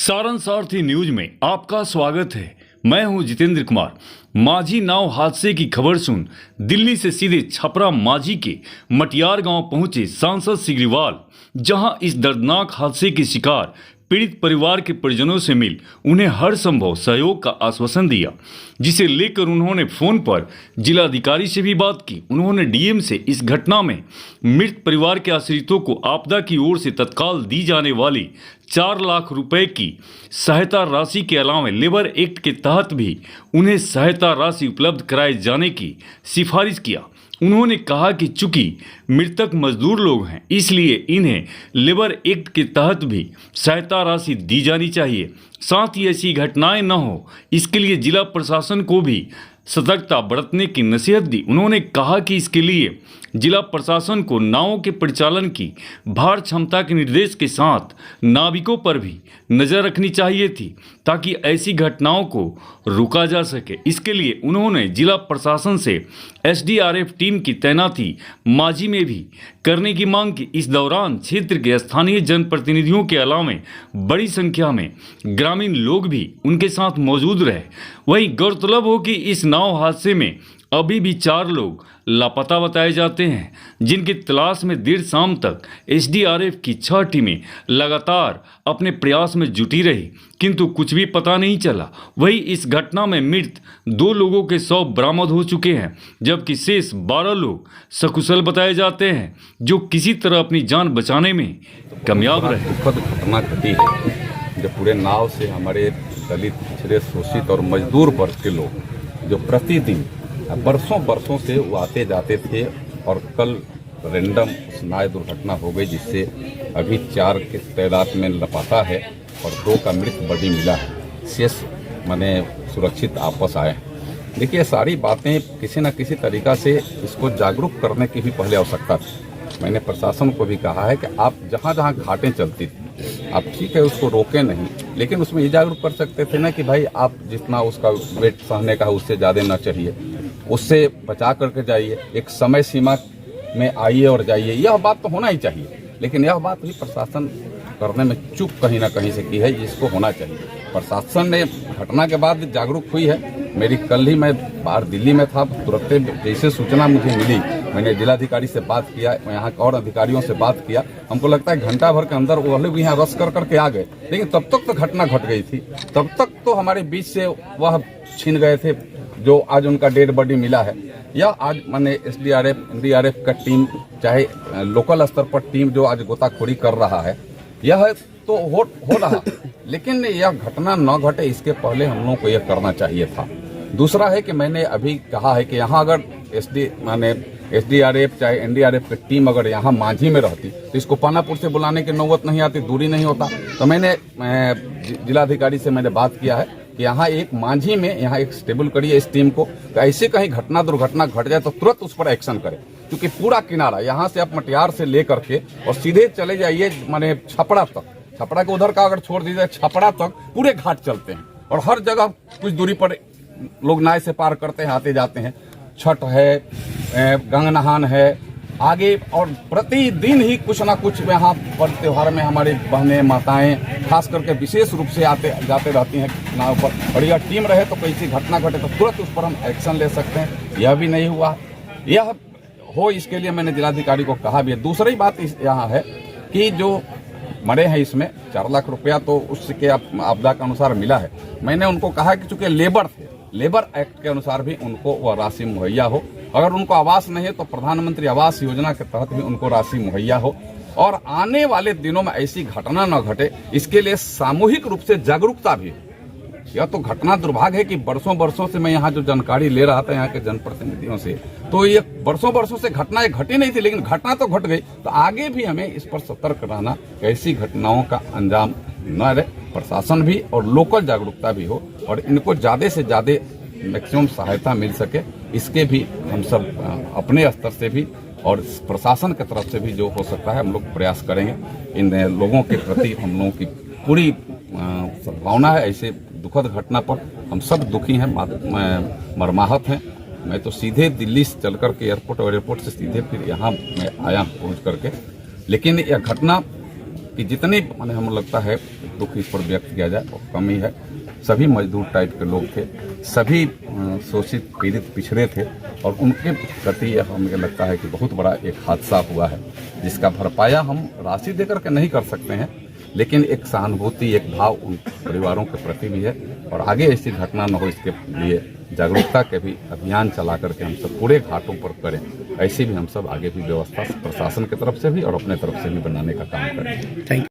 सारण सारथी news में आपका स्वागत है। मैं हूं जितेंद्र कुमार। माझी नाव हादसे की खबर सुन दिल्ली से सीधे छपरा माझी के मटियार गांव पहुंचे सांसद सिग्रीवाल, जहां इस दर्दनाक हादसे के शिकार पीड़ित परिवार के परिजनों से मिल उन्हें हर संभव सहयोग का आश्वासन दिया, जिसे लेकर उन्होंने फोन पर जिलाधिकारी से भी बात की। उन्होंने डीएम से इस घटना में मृत परिवार के आश्रितों को आपदा की ओर से तत्काल दी जाने वाली 4 लाख रुपए की सहायता राशि के अलावा लेबर एक्ट के तहत भी उन्हें सहायता राशि उपलब्ध कराए जाने की सिफारिश किया। उन्होंने कहा कि चूंकि मृतक मजदूर लोग हैं, इसलिए इन्हें लेबर एक्ट के तहत भी सहायता राशि दी जानी चाहिए। साथ ही ऐसी घटनाएं न हो, इसके लिए जिला प्रशासन को भी सतर्कता बरतने की नसीहत दी। उन्होंने कहा कि इसके लिए जिला प्रशासन को नावों के परिचालन की भार क्षमता के निर्देश के साथ नाविकों पर भी नजर रखनी चाहिए थी, ताकि ऐसी घटनाओं को रोका जा सके। इसके लिए उन्होंने जिला प्रशासन से एसडीआरएफ टीम की तैनाती माझी में भी करने की मांग की। इस दौरान क्षेत्र के स्थानीय जनप्रतिनिधियों के अलावा बड़ी संख्या में ग्रामीण लोग भी उनके साथ मौजूद रहे। वहीं गौरतलब हो कि इस नाव हादसे में अभी भी 4 लोग लापता बताए जाते हैं, जिनकी तलाश में देर शाम तक एसडीआरएफ की 6 टीमें लगातार अपने प्रयास में जुटी रही, किंतु कुछ भी पता नहीं चला। वहीं इस घटना में मृत 2 लोगों के शव बरामद हो चुके हैं, जबकि शेष 12 लोग सकुशल बताए जाते हैं, जो किसी तरह अपनी जान बचाने में कामयाब रहे। दुखद घटना घटी है जो पूरे नाव से हमारे दलित, पिछड़े, शोषित और मजदूर वर्ग के लोग जो प्रतिदिन बरसों से वो आते जाते थे, और कल रैंडम उस नाव दुर्घटना हो गई, जिससे अभी 4 के तादाद में लापता है और 2 का मृत बॉडी मिला है। शेष माने सुरक्षित आपस आए हैं। देखिए, सारी बातें किसी न किसी तरीका से इसको जागरूक करने की भी पहले आवश्यकता थी। मैंने प्रशासन को भी कहा है कि आप जहाँ जहाँ घाटें चलती थी, आप ठीक है उसको रोके नहीं, लेकिन उसमें ये जागरूक कर सकते थे ना कि भाई आप जितना उसका वेट सहने का है उससे ज़्यादा न चढ़िए, उससे बचा करके जाइए, एक समय सीमा में आइए और जाइए। यह बात तो होना ही चाहिए, लेकिन यह बात भी प्रशासन करने में चूक कहीं ना कहीं से की है, जिसको होना चाहिए। प्रशासन ने घटना के बाद जागरूक हुई है। मेरी कल ही मैं बाहर दिल्ली में था, तुरंत जैसे सूचना मुझे मिली मैंने जिलाधिकारी से बात किया, यहाँ और अधिकारियों से बात किया। हमको लगता है घंटा भर के अंदर वो लोग यहाँ रस कर करके आ गए, लेकिन तब तक तो घटना घट गई थी। तब तक तो हमारे बीच से वह छीन गए थे जो आज उनका डेड बॉडी मिला है। या आज मैंने एनडीआरएफ का टीम, चाहे लोकल स्तर पर टीम जो आज गोताखोरी कर रहा है, यह तो हो रहा, लेकिन यह घटना न घटे इसके पहले हम लोगों को यह करना चाहिए था। दूसरा है कि मैंने अभी कहा है कि यहाँ अगर एसडीआरएफ चाहे एनडीआरएफ की टीम अगर यहाँ माझी में रहती तो इसको पानापुर से बुलाने की नौबत नहीं आती, दूरी नहीं होता। तो मैंने जिलाधिकारी से मैंने बात किया है कि यहाँ एक माझी में यहाँ एक स्टेबल करिए इस टीम को, तो ऐसे कहीं दुर्घटना घट जाए तो तुरंत उस पर एक्शन करें। क्योंकि पूरा किनारा यहाँ से आप मटियार से लेकर के और सीधे चले जाइए माने छपरा तक, छपरा के उधर का अगर छोड़ दीजिए, छपरा तक पूरे घाट चलते हैं और हर जगह कुछ दूरी पर लोग नाव से पार करते हैं, आते जाते हैं। छठ है, गंगा नहान है आगे, और प्रतिदिन ही कुछ ना कुछ यहाँ पर त्योहार में हमारी बहनें, माताएं खास करके विशेष रूप से आते जाते रहती हैं नाव पर। और यह टीम रहे तो कोई सी घटना घटे तो तुरंत उस पर हम एक्शन ले सकते हैं। यह भी नहीं हुआ, यह हो इसके लिए मैंने जिलाधिकारी को कहा भी है। दूसरी बात यहाँ है कि जो मरे हैं इसमें 4 लाख रुपया तो उसके आपदा के अनुसार मिला है। मैंने उनको कहा कि चूंकि लेबर थे, लेबर एक्ट के अनुसार भी उनको वह राशि मुहैया हो। अगर उनको आवास नहीं है तो प्रधानमंत्री आवास योजना के तहत भी उनको राशि मुहैया हो, और आने वाले दिनों में ऐसी घटना न घटे इसके लिए सामूहिक रूप से जागरूकता भी। यह तो घटना दुर्भाग्य है कि बरसों से मैं यहाँ जो जानकारी ले रहा था यहाँ के जनप्रतिनिधियों से, तो ये बरसों से घटनाएं घटी नहीं थी, लेकिन घटना तो घट गई। तो आगे भी हमें इस पर सतर्क रहना, ऐसी घटनाओं का अंजाम न रहे, प्रशासन भी और लोकल जागरूकता भी हो, और इनको ज्यादा से ज्यादा मैक्सिमम सहायता मिल सके, इसके भी हम सब अपने स्तर से भी और प्रशासन की तरफ से भी जो हो सकता है हम लोग प्रयास करेंगे। इन लोगों के प्रति हम लोगों की पूरी सद्भावना है। ऐसे दुखद घटना पर हम सब दुखी हैं, मर्माहत हैं। मैं तो सीधे दिल्ली से चल करके एयरपोर्ट और एयरपोर्ट से सीधे फिर यहाँ मैं आया पहुँच करके, लेकिन यह घटना कि जितनी माने हमें लगता है दुख इस पर व्यक्त किया जाए वो कम ही है। सभी मजदूर टाइप के लोग थे, सभी शोषित पीड़ित पिछड़े थे और उनके प्रति हमें लगता है कि बहुत बड़ा एक हादसा हुआ है जिसका भरपाया हम राशि देकर के नहीं कर सकते हैं, लेकिन एक सहानुभूति, एक भाव उन परिवारों के प्रति भी है और आगे ऐसी घटना न हो इसके लिए जागरूकता के भी अभियान चला करके हम सब पूरे घाटों पर करें। ऐसी भी हम सब आगे भी व्यवस्था प्रशासन की तरफ से भी और अपने तरफ से भी बनाने का काम करें। Thank you.